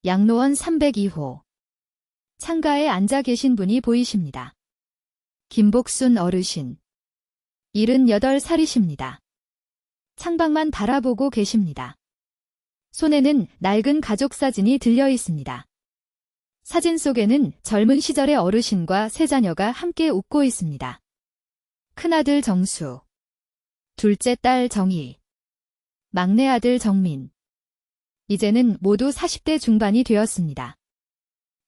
양로원 302호. 창가에 앉아 계신 분이 보이십니다. 김복순 어르신. 78살이십니다. 창밖만 바라보고 계십니다. 손에는 낡은 가족 사진이 들려 있습니다. 사진 속에는 젊은 시절의 어르신과 세 자녀가 함께 웃고 있습니다. 큰아들 정수, 둘째 딸 정희, 막내 아들 정민. 이제는 모두 40대 중반이 되었습니다.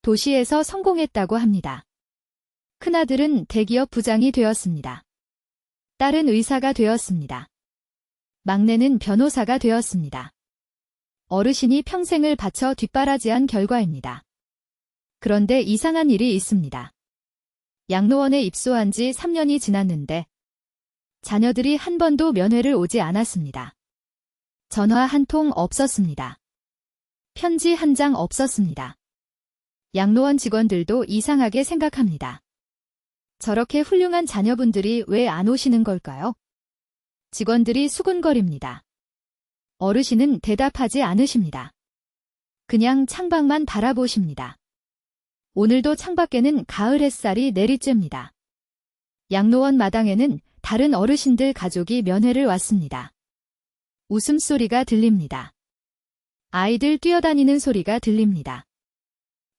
도시에서 성공했다고 합니다. 큰아들은 대기업 부장이 되었습니다. 딸은 의사가 되었습니다. 막내는 변호사가 되었습니다. 어르신이 평생을 바쳐 뒷바라지한 결과입니다. 그런데 이상한 일이 있습니다. 양로원에 입소한 지 3년이 지났는데 자녀들이 한 번도 면회를 오지 않았습니다. 전화 한 통 없었습니다. 편지 한 장 없었습니다. 양로원 직원들도 이상하게 생각합니다. 저렇게 훌륭한 자녀분들이 왜 안 오시는 걸까요? 직원들이 수군거립니다. 어르신은 대답하지 않으십니다. 그냥 창밖만 바라보십니다. 오늘도 창밖에는 가을 햇살이 내리쬐입니다. 양로원 마당에는 다른 어르신들 가족이 면회를 왔습니다. 웃음소리가 들립니다. 아이들 뛰어다니는 소리가 들립니다.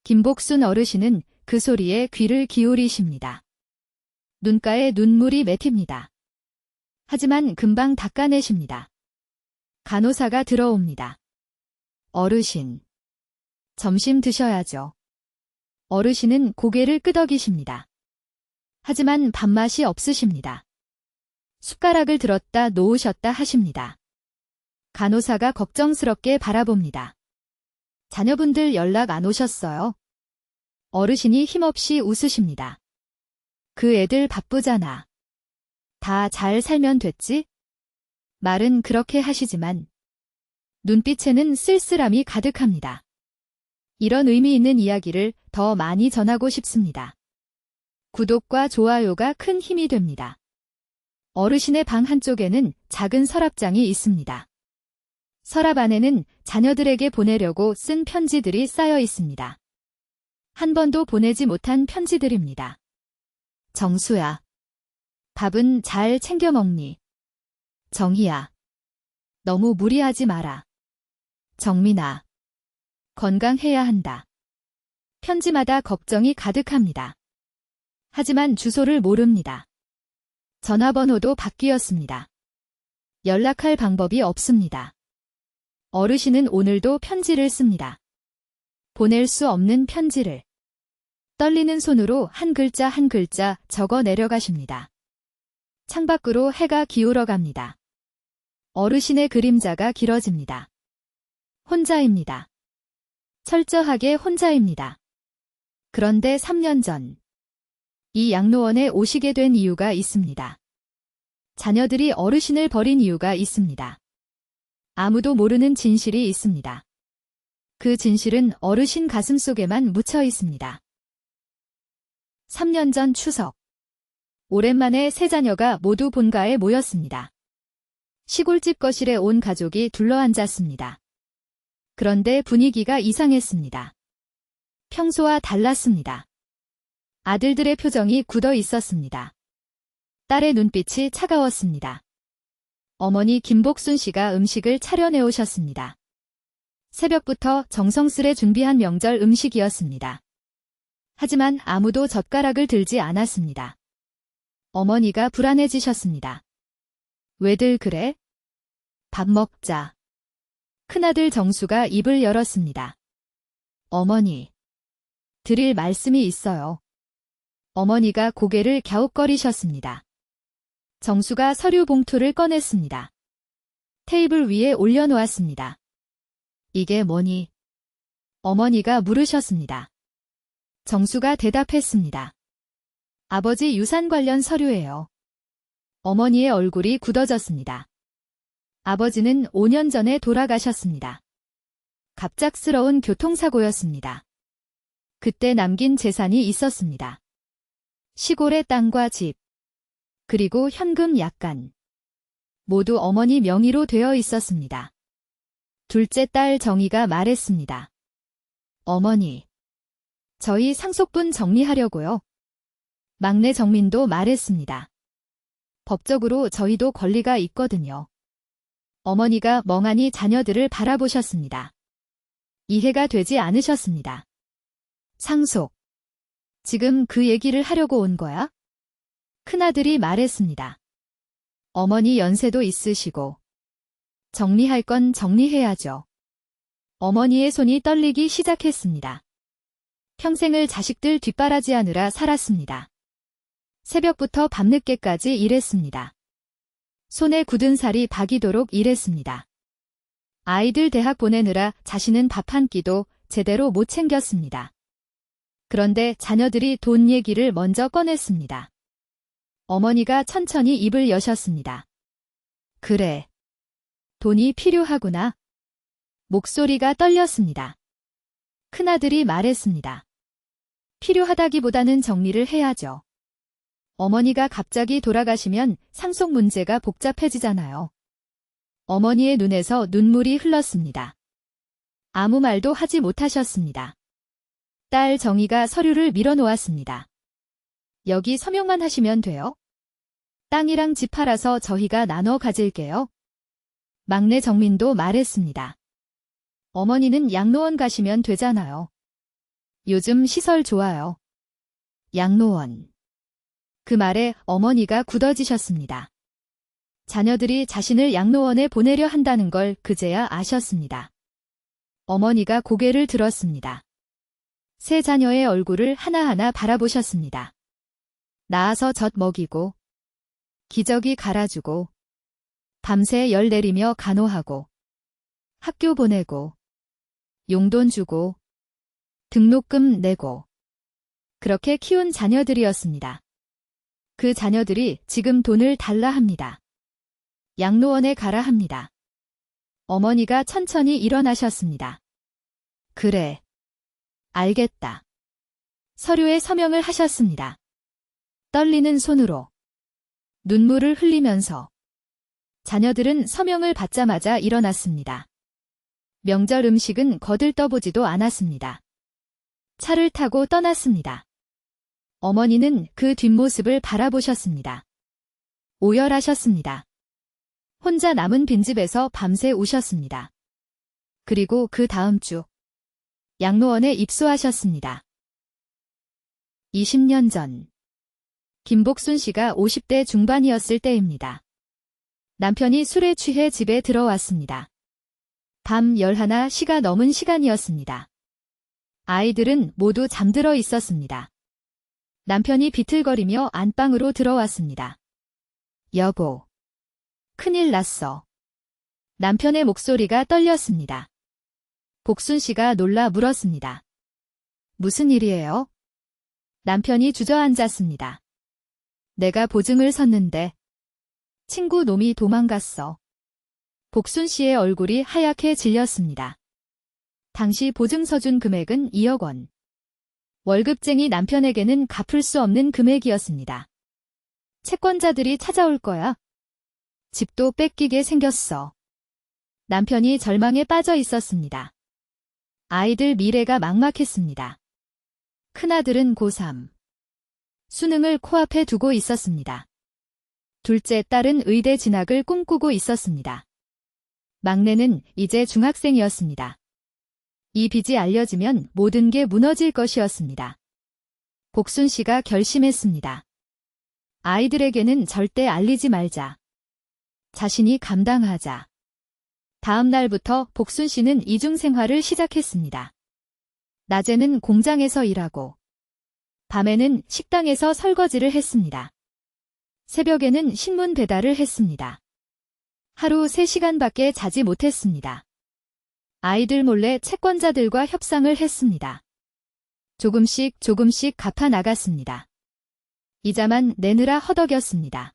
김복순 어르신은 그 소리에 귀를 기울이십니다. 눈가에 눈물이 맺힙니다. 하지만 금방 닦아내십니다. 간호사가 들어옵니다. 어르신, 점심 드셔야죠. 어르신은 고개를 끄덕이십니다. 하지만 밥맛이 없으십니다. 숟가락을 들었다 놓으셨다 하십니다. 간호사가 걱정스럽게 바라봅니다. 자녀분들 연락 안 오셨어요? 어르신이 힘없이 웃으십니다. 그 애들 바쁘잖아. 다 잘 살면 됐지? 말은 그렇게 하시지만 눈빛에는 쓸쓸함이 가득합니다. 이런 의미 있는 이야기를 더 많이 전하고 싶습니다. 구독과 좋아요가 큰 힘이 됩니다. 어르신의 방 한쪽에는 작은 서랍장이 있습니다. 서랍 안에는 자녀들에게 보내려고 쓴 편지들이 쌓여 있습니다. 한 번도 보내지 못한 편지들입니다. 정수야. 밥은 잘 챙겨 먹니? 정희야. 너무 무리하지 마라. 정민아. 건강해야 한다. 편지마다 걱정이 가득합니다. 하지만 주소를 모릅니다. 전화번호도 바뀌었습니다. 연락할 방법이 없습니다. 어르신은 오늘도 편지를 씁니다. 보낼 수 없는 편지를. 떨리는 손으로 한 글자 한 글자 적어 내려가십니다. 창밖으로 해가 기울어 갑니다. 어르신의 그림자가 길어집니다. 혼자입니다. 철저하게 혼자입니다. 그런데 3년 전, 이 양로원에 오시게 된 이유가 있습니다. 자녀들이 어르신을 버린 이유가 있습니다. 아무도 모르는 진실이 있습니다. 그 진실은 어르신 가슴속에만 묻혀 있습니다. 3년 전 추석. 오랜만에 세 자녀가 모두 본가에 모였습니다. 시골집 거실에 온 가족이 둘러앉았습니다. 그런데 분위기가 이상했습니다. 평소와 달랐습니다. 아들들의 표정이 굳어 있었습니다. 딸의 눈빛이 차가웠습니다. 어머니 김복순 씨가 음식을 차려내 오셨습니다. 새벽부터 정성스레 준비한 명절 음식이었습니다. 하지만 아무도 젓가락을 들지 않았습니다. 어머니가 불안해지셨습니다. 왜들 그래? 밥 먹자. 큰아들 정수가 입을 열었습니다. 어머니, 드릴 말씀이 있어요. 어머니가 고개를 갸웃거리셨습니다. 정수가 서류 봉투를 꺼냈습니다. 테이블 위에 올려놓았습니다. 이게 뭐니? 어머니가 물으셨습니다. 정수가 대답했습니다. 아버지 유산 관련 서류예요. 어머니의 얼굴이 굳어졌습니다. 아버지는 5년 전에 돌아가셨습니다. 갑작스러운 교통사고였습니다. 그때 남긴 재산이 있었습니다. 시골의 땅과 집, 그리고 현금 약간. 모두 어머니 명의로 되어 있었습니다. 둘째 딸 정희가 말했습니다. 어머니, 저희 상속분 정리하려고요. 막내 정민도 말했습니다. 법적으로 저희도 권리가 있거든요. 어머니가 멍하니 자녀들을 바라보셨습니다. 이해가 되지 않으셨습니다. 상속. 지금 그 얘기를 하려고 온 거야? 큰아들이 말했습니다. 어머니 연세도 있으시고 정리할 건 정리해야죠. 어머니의 손이 떨리기 시작했습니다. 평생을 자식들 뒷바라지하느라 살았습니다. 새벽부터 밤늦게까지 일했습니다. 손에 굳은 살이 박이도록 일했습니다. 아이들 대학 보내느라 자신은 밥 한 끼도 제대로 못 챙겼습니다. 그런데 자녀들이 돈 얘기를 먼저 꺼냈습니다. 어머니가 천천히 입을 여셨습니다. 그래. 돈이 필요하구나. 목소리가 떨렸습니다. 큰아들이 말했습니다. 필요하다기보다는 정리를 해야죠. 어머니가 갑자기 돌아가시면 상속 문제가 복잡해지잖아요. 어머니의 눈에서 눈물이 흘렀습니다. 아무 말도 하지 못하셨습니다. 딸 정희가 서류를 밀어놓았습니다. 여기 서명만 하시면 돼요. 땅이랑 집 팔아서 저희가 나눠 가질게요. 막내 정민도 말했습니다. 어머니는 양로원 가시면 되잖아요. 요즘 시설 좋아요. 양로원. 그 말에 어머니가 굳어지셨습니다. 자녀들이 자신을 양로원에 보내려 한다는 걸 그제야 아셨습니다. 어머니가 고개를 들었습니다. 세 자녀의 얼굴을 하나하나 바라보셨습니다. 낳아서 젖 먹이고 기저귀 갈아주고 밤새 열 내리며 간호하고 학교 보내고 용돈 주고 등록금 내고 그렇게 키운 자녀들이었습니다. 그 자녀들이 지금 돈을 달라 합니다. 양로원에 가라 합니다. 어머니가 천천히 일어나셨습니다. 그래. 알겠다. 서류에 서명을 하셨습니다. 떨리는 손으로 눈물을 흘리면서 자녀들은 서명을 받자마자 일어났습니다. 명절 음식은 거들떠보지도 않았습니다. 차를 타고 떠났습니다. 어머니는 그 뒷모습을 바라보셨습니다. 오열하셨습니다. 혼자 남은 빈집에서 밤새 우셨습니다. 그리고 그 다음 주 양로원에 입소하셨습니다. 20년 전 김복순 씨가 50대 중반이었을 때입니다. 남편이 술에 취해 집에 들어왔습니다. 밤 11시가 넘은 시간이었습니다. 아이들은 모두 잠들어 있었습니다. 남편이 비틀거리며 안방으로 들어왔습니다. 여보, 큰일 났어. 남편의 목소리가 떨렸습니다. 복순 씨가 놀라 물었습니다. 무슨 일이에요? 남편이 주저앉았습니다. 내가 보증을 섰는데 친구 놈이 도망갔어. 복순 씨의 얼굴이 하얗게 질렸습니다. 당시 보증서 준 금액은 2억 원. 월급쟁이 남편에게는 갚을 수 없는 금액이었습니다. 채권자들이 찾아올 거야. 집도 뺏기게 생겼어. 남편이 절망에 빠져 있었습니다. 아이들 미래가 막막했습니다. 큰아들은 고3. 수능을 코앞에 두고 있었습니다. 둘째 딸은 의대 진학을 꿈꾸고 있었습니다. 막내는 이제 중학생이었습니다. 이 빚이 알려지면 모든 게 무너질 것이었습니다. 복순 씨가 결심했습니다. 아이들에게는 절대 알리지 말자. 자신이 감당하자. 다음 날부터 복순 씨는 이중 생활을 시작했습니다. 낮에는 공장에서 일하고 밤에는 식당에서 설거지를 했습니다. 새벽에는 신문 배달을 했습니다. 하루 3시간밖에 자지 못했습니다. 아이들 몰래 채권자들과 협상을 했습니다. 조금씩 갚아 나갔습니다. 이자만 내느라 허덕였습니다.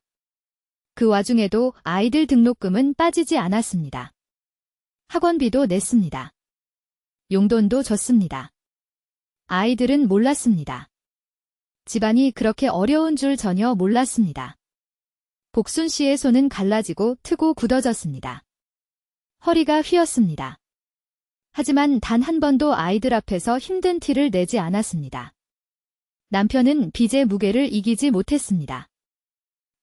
그 와중에도 아이들 등록금은 빠지지 않았습니다. 학원비도 냈습니다. 용돈도 줬습니다. 아이들은 몰랐습니다. 집안이 그렇게 어려운 줄 전혀 몰랐습니다. 복순 씨의 손은 갈라지고 트고 굳어졌습니다. 허리가 휘었습니다. 하지만 단 한 번도 아이들 앞에서 힘든 티를 내지 않았습니다. 남편은 빚의 무게를 이기지 못했습니다.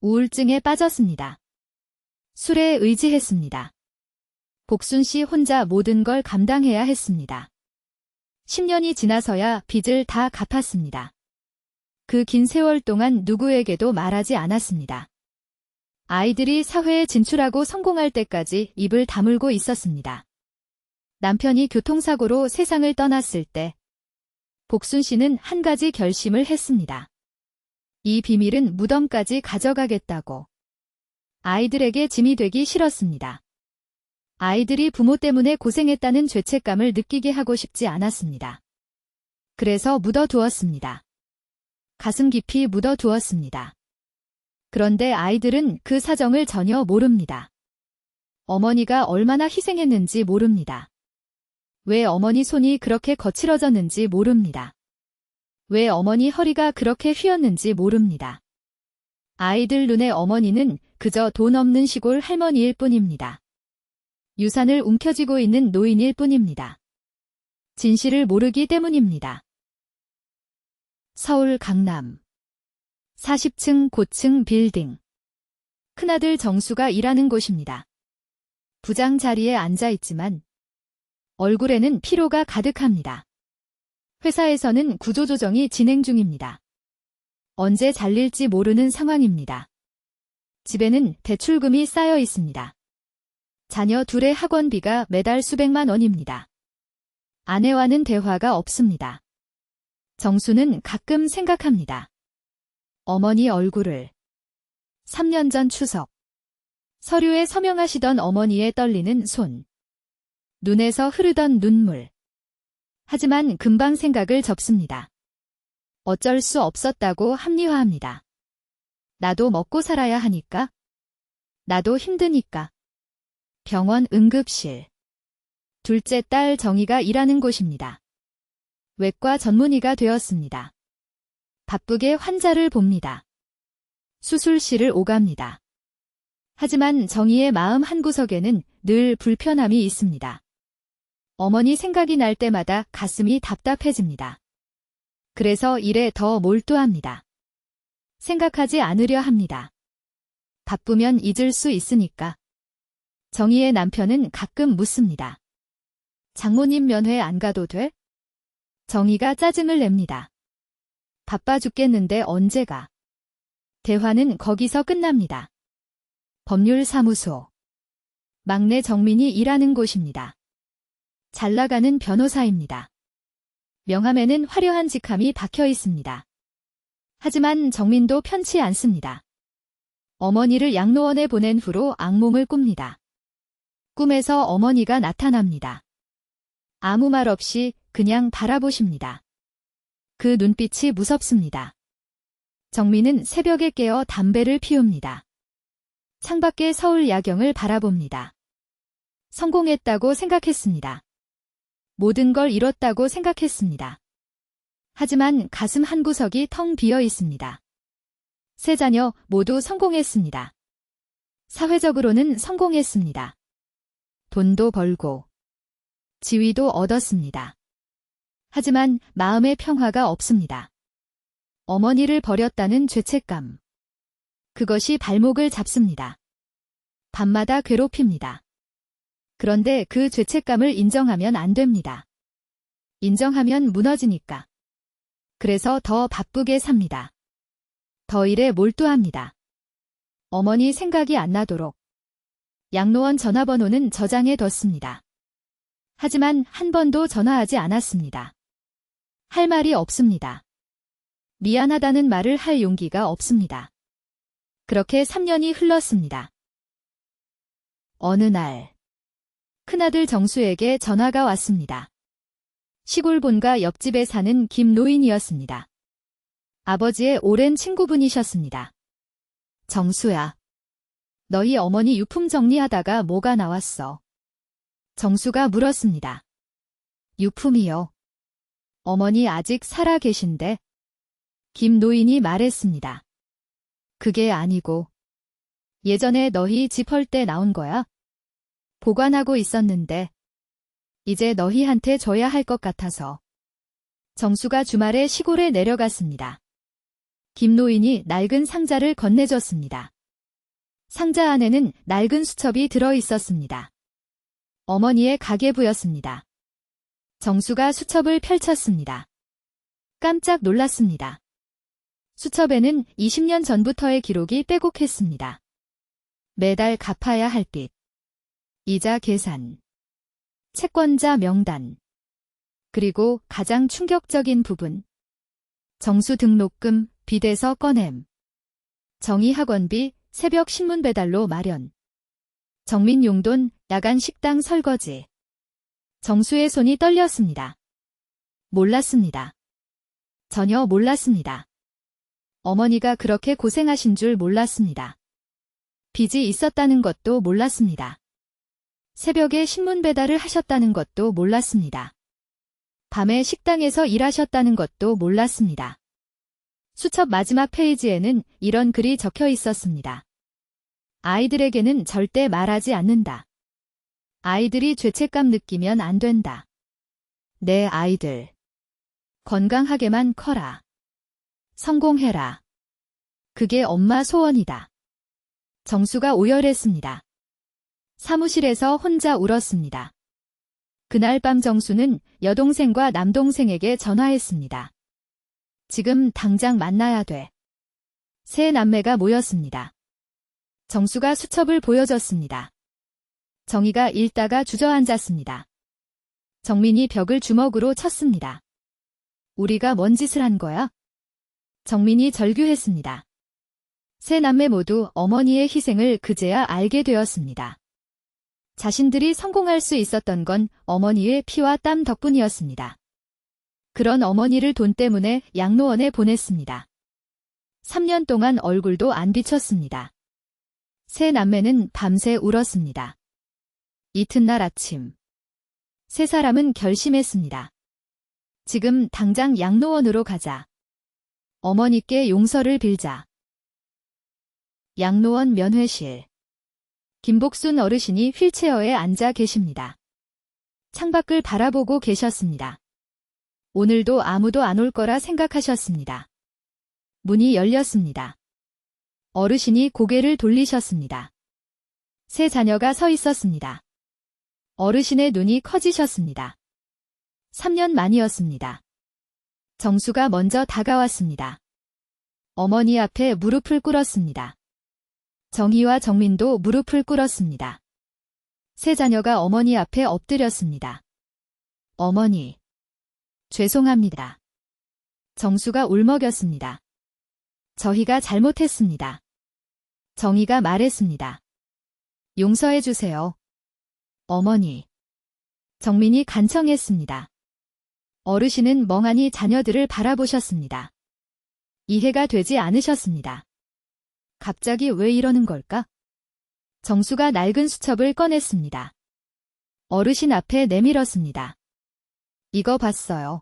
우울증에 빠졌습니다. 술에 의지했습니다. 복순 씨 혼자 모든 걸 감당해야 했습니다. 10년이 지나서야 빚을 다 갚았습니다. 그 긴 세월 동안 누구에게도 말하지 않았습니다. 아이들이 사회에 진출하고 성공할 때까지 입을 다물고 있었습니다. 남편이 교통사고로 세상을 떠났을 때 복순 씨는 한 가지 결심을 했습니다. 이 비밀은 무덤까지 가져가겠다고. 아이들에게 짐이 되기 싫었습니다. 아이들이 부모 때문에 고생했다는 죄책감을 느끼게 하고 싶지 않았습니다. 그래서 묻어두었습니다. 가슴 깊이 묻어두었습니다. 그런데 아이들은 그 사정을 전혀 모릅니다. 어머니가 얼마나 희생했는지 모릅니다. 왜 어머니 손이 그렇게 거칠어졌는지 모릅니다. 왜 어머니 허리가 그렇게 휘었는지 모릅니다. 아이들 눈에 어머니는 그저 돈 없는 시골 할머니일 뿐입니다. 유산을 움켜쥐고 있는 노인일 뿐입니다. 진실을 모르기 때문입니다. 서울 강남 40층 고층 빌딩. 큰아들 정수가 일하는 곳입니다. 부장 자리에 앉아 있지만 얼굴에는 피로가 가득합니다. 회사에서는 구조조정이 진행 중입니다. 언제 잘릴지 모르는 상황입니다. 집에는 대출금이 쌓여 있습니다. 자녀 둘의 학원비가 매달 수백만 원입니다. 아내와는 대화가 없습니다. 정수는 가끔 생각합니다. 어머니 얼굴을. 3년 전 추석. 서류에 서명하시던 어머니의 떨리는 손. 눈에서 흐르던 눈물. 하지만 금방 생각을 접습니다. 어쩔 수 없었다고 합리화합니다. 나도 먹고 살아야 하니까. 나도 힘드니까. 병원 응급실. 둘째 딸 정희가 일하는 곳입니다. 외과 전문의가 되었습니다. 바쁘게 환자를 봅니다. 수술실을 오갑니다. 하지만 정희의 마음 한구석에는 늘 불편함이 있습니다. 어머니 생각이 날 때마다 가슴이 답답해집니다. 그래서 일에 더 몰두합니다. 생각하지 않으려 합니다. 바쁘면 잊을 수 있으니까. 정희의 남편은 가끔 묻습니다. 장모님 면회 안 가도 돼? 정희가 짜증을 냅니다. 바빠 죽겠는데 언제 가? 대화는 거기서 끝납니다. 법률사무소. 막내 정민이 일하는 곳입니다. 잘 나가는 변호사입니다. 명함에는 화려한 직함이 박혀 있습니다. 하지만 정민도 편치 않습니다. 어머니를 양로원에 보낸 후로 악몽을 꿉니다. 꿈에서 어머니가 나타납니다. 아무 말 없이 그냥 바라보십니다. 그 눈빛이 무섭습니다. 정민은 새벽에 깨어 담배를 피웁니다. 창밖의 서울 야경을 바라봅니다. 성공했다고 생각했습니다. 모든 걸 이뤘다고 생각했습니다. 하지만 가슴 한구석이 텅 비어 있습니다. 세 자녀 모두 성공했습니다. 사회적으로는 성공했습니다. 돈도 벌고 지위도 얻었습니다. 하지만 마음의 평화가 없습니다. 어머니를 버렸다는 죄책감. 그것이 발목을 잡습니다. 밤마다 괴롭힙니다. 그런데 그 죄책감을 인정하면 안 됩니다. 인정하면 무너지니까. 그래서 더 바쁘게 삽니다. 더 일에 몰두합니다. 어머니 생각이 안 나도록. 양로원 전화번호는 저장해 뒀습니다. 하지만 한 번도 전화하지 않았습니다. 할 말이 없습니다. 미안하다는 말을 할 용기가 없습니다. 그렇게 3년이 흘렀습니다. 어느 날 큰아들 정수에게 전화가 왔습니다. 시골 본가 옆집에 사는 김노인이었습니다. 아버지의 오랜 친구분이셨습니다. 정수야, 너희 어머니 유품 정리하다가 뭐가 나왔어? 정수가 물었습니다. 유품이요. 어머니 아직 살아 계신데? 김노인이 말했습니다. 그게 아니고 예전에 너희 집 헐 때 나온 거야? 보관하고 있었는데 이제 너희한테 줘야 할 것 같아서. 정수가 주말에 시골에 내려갔습니다. 김노인이 낡은 상자를 건네줬습니다. 상자 안에는 낡은 수첩이 들어 있었습니다. 어머니의 가계부였습니다. 정수가 수첩을 펼쳤습니다. 깜짝 놀랐습니다. 수첩에는 20년 전부터의 기록이 빼곡했습니다. 매달 갚아야 할 빚, 이자 계산, 채권자 명단, 그리고 가장 충격적인 부분, 정수 등록금, 빚에서 꺼냄, 정의학원비, 새벽 신문 배달로 마련, 정민 용돈, 야간 식당 설거지. 정수의 손이 떨렸습니다. 몰랐습니다. 전혀 몰랐습니다. 어머니가 그렇게 고생하신 줄 몰랐습니다. 빚이 있었다는 것도 몰랐습니다. 새벽에 신문 배달을 하셨다는 것도 몰랐습니다. 밤에 식당에서 일하셨다는 것도 몰랐습니다. 수첩 마지막 페이지에는 이런 글이 적혀 있었습니다. 아이들에게는 절대 말하지 않는다. 아이들이 죄책감 느끼면 안 된다. 내 아이들. 건강하게만 커라. 성공해라. 그게 엄마 소원이다. 정수가 오열했습니다. 사무실에서 혼자 울었습니다. 그날 밤 정수는 여동생과 남동생에게 전화했습니다. 지금 당장 만나야 돼. 세 남매가 모였습니다. 정수가 수첩을 보여줬습니다. 정희가 읽다가 주저앉았습니다. 정민이 벽을 주먹으로 쳤습니다. 우리가 뭔 짓을 한 거야? 정민이 절규했습니다. 세 남매 모두 어머니의 희생을 그제야 알게 되었습니다. 자신들이 성공할 수 있었던 건 어머니의 피와 땀 덕분이었습니다. 그런 어머니를 돈 때문에 양로원에 보냈습니다. 3년 동안 얼굴도 안 비쳤습니다. 세 남매는 밤새 울었습니다. 이튿날 아침, 세 사람은 결심했습니다. 지금 당장 양로원으로 가자. 어머니께 용서를 빌자. 양로원 면회실. 김복순 어르신이 휠체어에 앉아 계십니다. 창밖을 바라보고 계셨습니다. 오늘도 아무도 안 올 거라 생각하셨습니다. 문이 열렸습니다. 어르신이 고개를 돌리셨습니다. 세 자녀가 서 있었습니다. 어르신의 눈이 커지셨습니다. 3년 만이었습니다. 정수가 먼저 다가왔습니다. 어머니 앞에 무릎을 꿇었습니다. 정희와 정민도 무릎을 꿇었습니다. 세 자녀가 어머니 앞에 엎드렸습니다. 어머니, 죄송합니다. 정수가 울먹였습니다. 저희가 잘못했습니다. 정희가 말했습니다. 용서해 주세요. 어머니. 정민이 간청했습니다. 어르신은 멍하니 자녀들을 바라보셨습니다. 이해가 되지 않으셨습니다. 갑자기 왜 이러는 걸까? 정수가 낡은 수첩을 꺼냈습니다. 어르신 앞에 내밀었습니다. 이거 봤어요.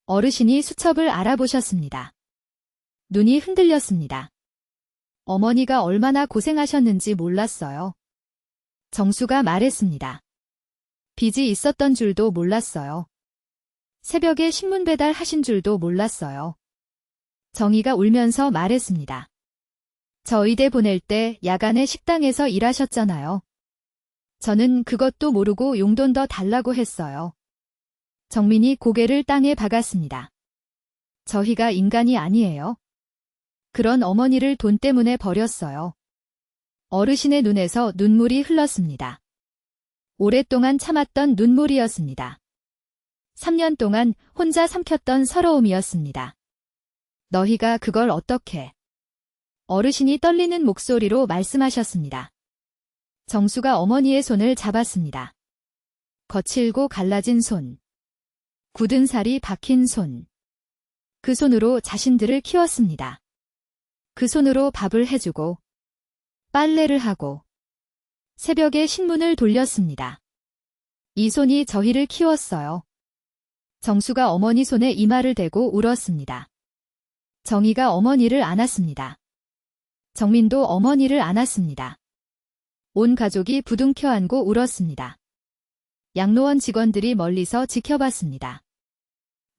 어르신이 수첩을 알아보셨습니다. 눈이 흔들렸습니다. 어머니가 얼마나 고생하셨는지 몰랐어요. 정수가 말했습니다. 빚이 있었던 줄도 몰랐어요. 새벽에 신문 배달 하신 줄도 몰랐어요. 정희가 울면서 말했습니다. 저 의대 보낼 때 야간에 식당에서 일하셨잖아요. 저는 그것도 모르고 용돈 더 달라고 했어요. 정민이 고개를 땅에 박았습니다. 저희가 인간이 아니에요. 그런 어머니를 돈 때문에 버렸어요. 어르신의 눈에서 눈물이 흘렀습니다. 오랫동안 참았던 눈물이었습니다. 3년 동안 혼자 삼켰던 서러움이었습니다. 너희가 그걸 어떻게? 어르신이 떨리는 목소리로 말씀하셨습니다. 정수가 어머니의 손을 잡았습니다. 거칠고 갈라진 손. 굳은 살이 박힌 손. 그 손으로 자신들을 키웠습니다. 그 손으로 밥을 해주고 빨래를 하고 새벽에 신문을 돌렸습니다. 이 손이 저희를 키웠어요. 정수가 어머니 손에 이마를 대고 울었습니다. 정희가 어머니를 안았습니다. 정민도 어머니를 안았습니다. 온 가족이 부둥켜 안고 울었습니다. 양로원 직원들이 멀리서 지켜봤습니다.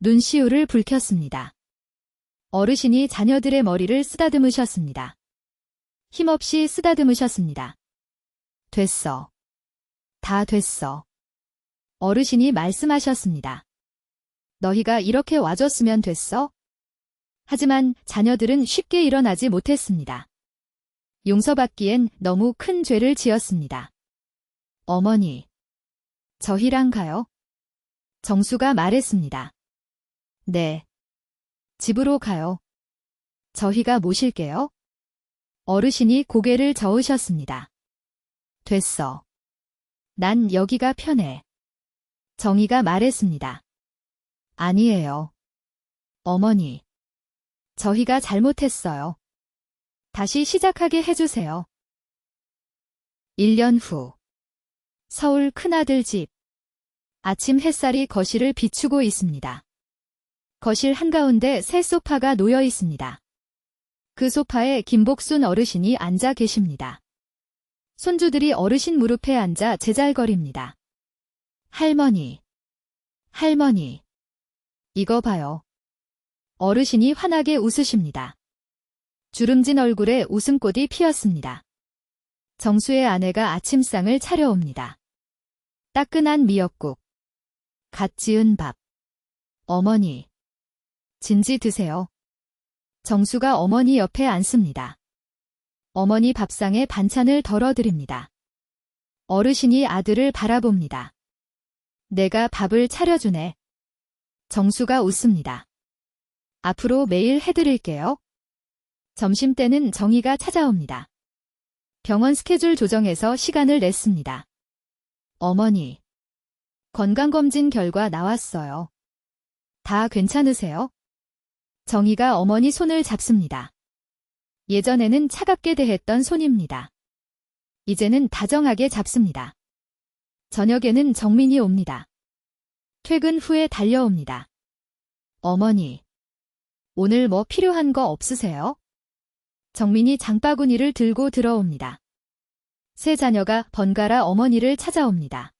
눈시울을 붉혔습니다. 어르신이 자녀들의 머리를 쓰다듬으셨습니다. 힘없이 쓰다듬으셨습니다. 됐어. 다 됐어. 어르신이 말씀하셨습니다. 너희가 이렇게 와줬으면 됐어? 하지만 자녀들은 쉽게 일어나지 못했습니다. 용서받기엔 너무 큰 죄를 지었습니다. 어머니, 저희랑 가요? 정수가 말했습니다. 네. 집으로 가요. 저희가 모실게요. 어르신이 고개를 저으셨습니다. 됐어. 난 여기가 편해. 정희가 말했습니다. 아니에요. 어머니. 저희가 잘못했어요. 다시 시작하게 해주세요. 1년 후. 서울 큰아들 집. 아침 햇살이 거실을 비추고 있습니다. 거실 한가운데 새 소파가 놓여 있습니다. 그 소파에 김복순 어르신이 앉아 계십니다. 손주들이 어르신 무릎에 앉아 제잘거립니다. 할머니, 할머니, 이거 봐요. 어르신이 환하게 웃으십니다. 주름진 얼굴에 웃음꽃이 피었습니다. 정수의 아내가 아침상을 차려옵니다. 따끈한 미역국, 갓 지은 밥. 어머니, 진지 드세요. 정수가 어머니 옆에 앉습니다. 어머니 밥상에 반찬을 덜어드립니다. 어르신이 아들을 바라봅니다. 내가 밥을 차려주네. 정수가 웃습니다. 앞으로 매일 해드릴게요. 점심때는 정희가 찾아옵니다. 병원 스케줄 조정해서 시간을 냈습니다. 어머니, 건강검진 결과 나왔어요. 다 괜찮으세요? 정희가 어머니 손을 잡습니다. 예전에는 차갑게 대했던 손입니다. 이제는 다정하게 잡습니다. 저녁에는 정민이 옵니다. 퇴근 후에 달려옵니다. 어머니, 오늘 뭐 필요한 거 없으세요? 정민이 장바구니를 들고 들어옵니다. 세 자녀가 번갈아 어머니를 찾아옵니다.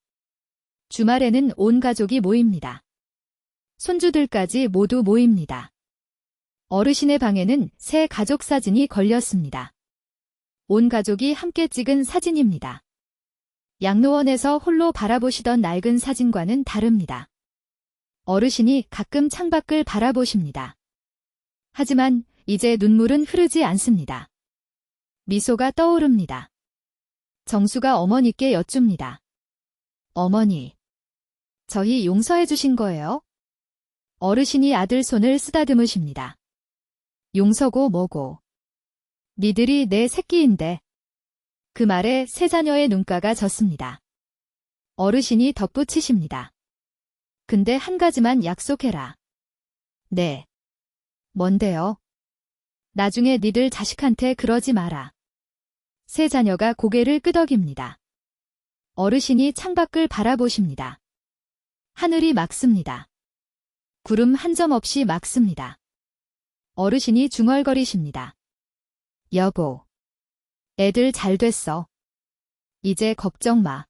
주말에는 온 가족이 모입니다. 손주들까지 모두 모입니다. 어르신의 방에는 새 가족 사진이 걸렸습니다. 온 가족이 함께 찍은 사진입니다. 양로원에서 홀로 바라보시던 낡은 사진과는 다릅니다. 어르신이 가끔 창밖을 바라보십니다. 하지만 이제 눈물은 흐르지 않습니다. 미소가 떠오릅니다. 정수가 어머니께 여쭙니다. 어머니, 저희 용서해 주신 거예요? 어르신이 아들 손을 쓰다듬으십니다. 용서고 뭐고. 니들이 내 새끼인데. 그 말에 세 자녀의 눈가가 졌습니다. 어르신이 덧붙이십니다. 근데 한 가지만 약속해라. 네. 뭔데요? 나중에 니들 자식한테 그러지 마라. 세 자녀가 고개를 끄덕입니다. 어르신이 창밖을 바라보십니다. 하늘이 맑습니다. 구름 한 점 없이 맑습니다. 어르신이 중얼거리십니다. 여보, 애들 잘 됐어. 이제 걱정 마.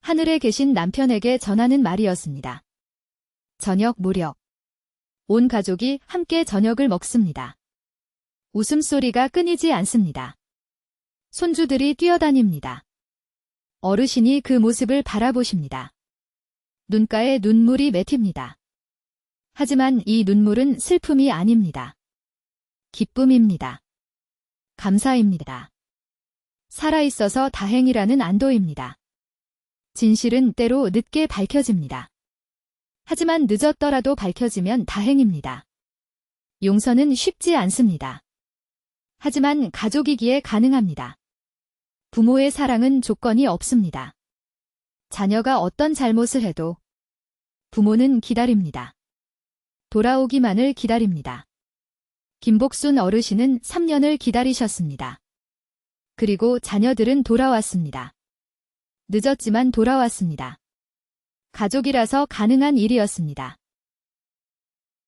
하늘에 계신 남편에게 전하는 말이었습니다. 저녁 무렵. 온 가족이 함께 저녁을 먹습니다. 웃음소리가 끊이지 않습니다. 손주들이 뛰어다닙니다. 어르신이 그 모습을 바라보십니다. 눈가에 눈물이 맺힙니다. 하지만 이 눈물은 슬픔이 아닙니다. 기쁨입니다. 감사입니다. 살아있어서 다행이라는 안도입니다. 진실은 때로 늦게 밝혀집니다. 하지만 늦었더라도 밝혀지면 다행입니다. 용서는 쉽지 않습니다. 하지만 가족이기에 가능합니다. 부모의 사랑은 조건이 없습니다. 자녀가 어떤 잘못을 해도 부모는 기다립니다. 돌아오기만을 기다립니다. 김복순 어르신은 3년을 기다리셨습니다. 그리고 자녀들은 돌아왔습니다. 늦었지만 돌아왔습니다. 가족이라서 가능한 일이었습니다.